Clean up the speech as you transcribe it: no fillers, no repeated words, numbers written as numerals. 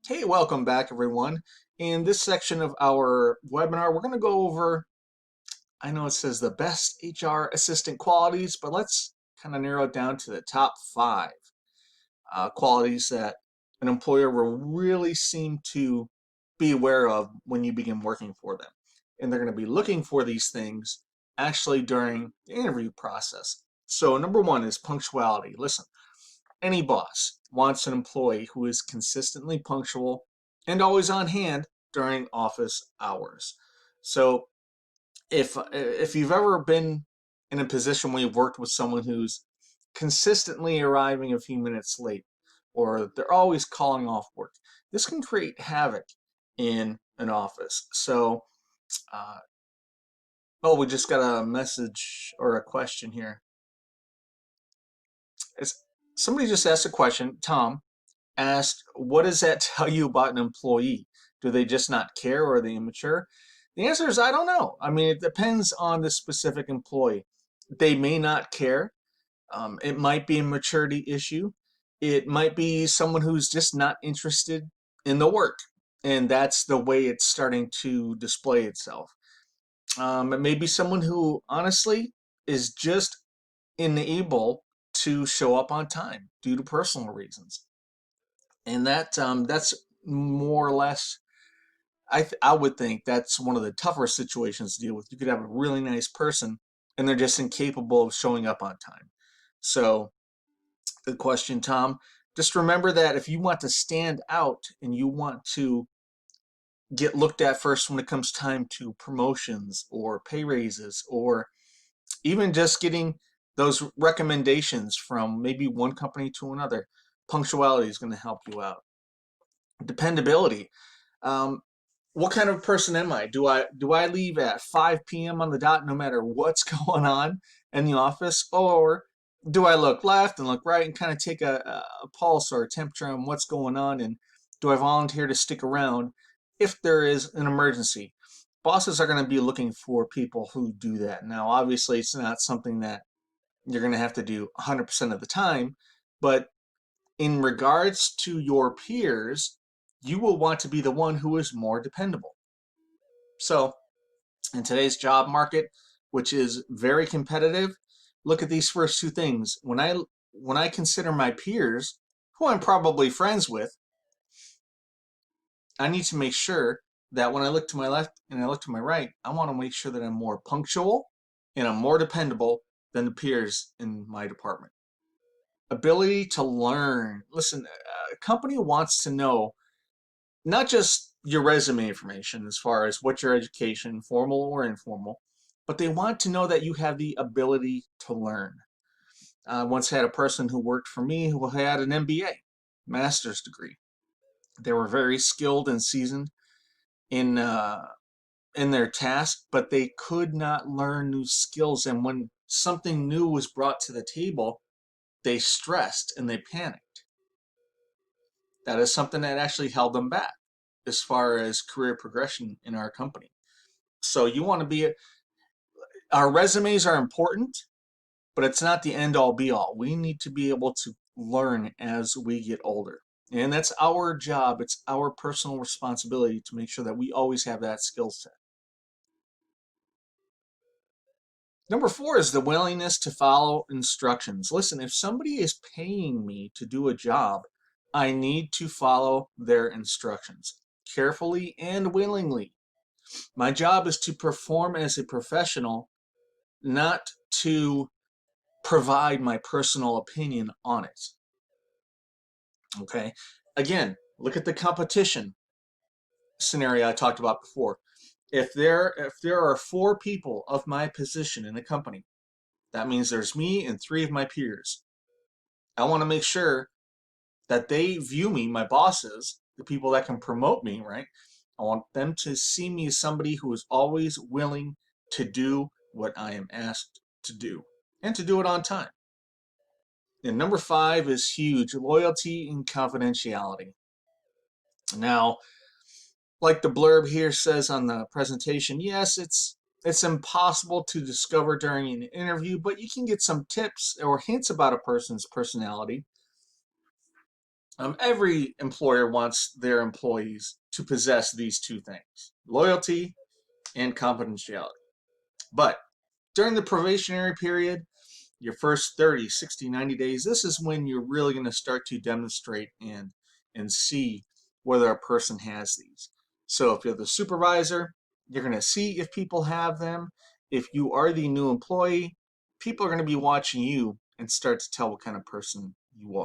Hey, welcome back, everyone. In this section of our webinar, we're going to go over, I know it says the best HR assistant qualities, but let's kind of narrow it down to the top five qualities that an employer will really seem to be aware of when you begin working for them. And they're going to be looking for these things actually during the interview process. So number one is punctuality. Listen, any boss wants an employee who is consistently punctual and always on hand during office hours. So if you've ever been in a position where you've worked with someone who's consistently arriving a few minutes late, or they're always calling off work, this can create havoc in an office. So, uh, oh, we just got a message or a question here. It's, somebody just asked a question. Tom asked, what does that tell you about an employee? Do they just not care, or are they immature? The answer is I don't know. I mean, it depends on the specific employee. They may not care. It might be a maturity issue. It might be someone who's just not interested in the work. And that's the way it's starting to display itself. It may be someone who honestly is just unable to show up on time due to personal reasons. And that's more or less, I would think that's one of the tougher situations to deal with. You could have a really nice person and they're just incapable of showing up on time. So, good question, Tom. Just remember that if you want to stand out and you want to get looked at first when it comes time to promotions or pay raises, or even just getting those recommendations from maybe one company to another, punctuality is going to help you out. Dependability. Um, what kind of person am I? Do I leave at 5 p.m. on the dot no matter what's going on in the office, or do I look left and look right and kind of take a pulse or a temperature on what's going on, and do I volunteer to stick around if there is an emergency? Bosses are going to be looking for people who do that. Now, obviously, it's not something that you're going to have to do 100% of the time, but in regards to your peers, you will want to be the one who is more dependable. So, in today's job market, which is very competitive, look at these first two things. When I consider my peers, who I'm probably friends with, I need to make sure that when I look to my left and I look to my right, I want to make sure that I'm more punctual and I'm more dependable than the peers in my department. Ability to learn. Listen, a company wants to know not just your resume information as far as what your education, formal or informal, but they want to know that you have the ability to learn. I once had a person who worked for me who had an MBA, master's degree. They were very skilled and seasoned in in their task, but they could not learn new skills. And when something new was brought to the table, they stressed and they panicked. That is something that actually held them back as far as career progression in our company. So you want to be, our resumes are important, but it's not the end all be all. We need to be able to learn as we get older. And that's our job. It's our personal responsibility to make sure that we always have that skill set. Number four is the willingness to follow instructions. Listen, if somebody is paying me to do a job, I need to follow their instructions carefully and willingly. My job is to perform as a professional, not to provide my personal opinion on it. Okay. Again, look at the competition scenario I talked about before. If there are four people of my position in the company, that means there's me and three of my peers. I want to make sure that they view me, my bosses, the people that can promote me, right? I want them to see me as somebody who is always willing to do what I am asked to do and to do it on time. And number five is huge, loyalty and confidentiality. Now, like the blurb here says on the presentation, yes, it's impossible to discover during an interview, but you can get some tips or hints about a person's personality Every employer wants their employees to possess these two things: loyalty and confidentiality. But during the probationary period, your first 30, 60, 90 days, this is when you're really going to start to demonstrate and see whether a person has these. So if you're the supervisor, you're going to see if people have them. If you are the new employee, people are going to be watching you and start to tell what kind of person you are.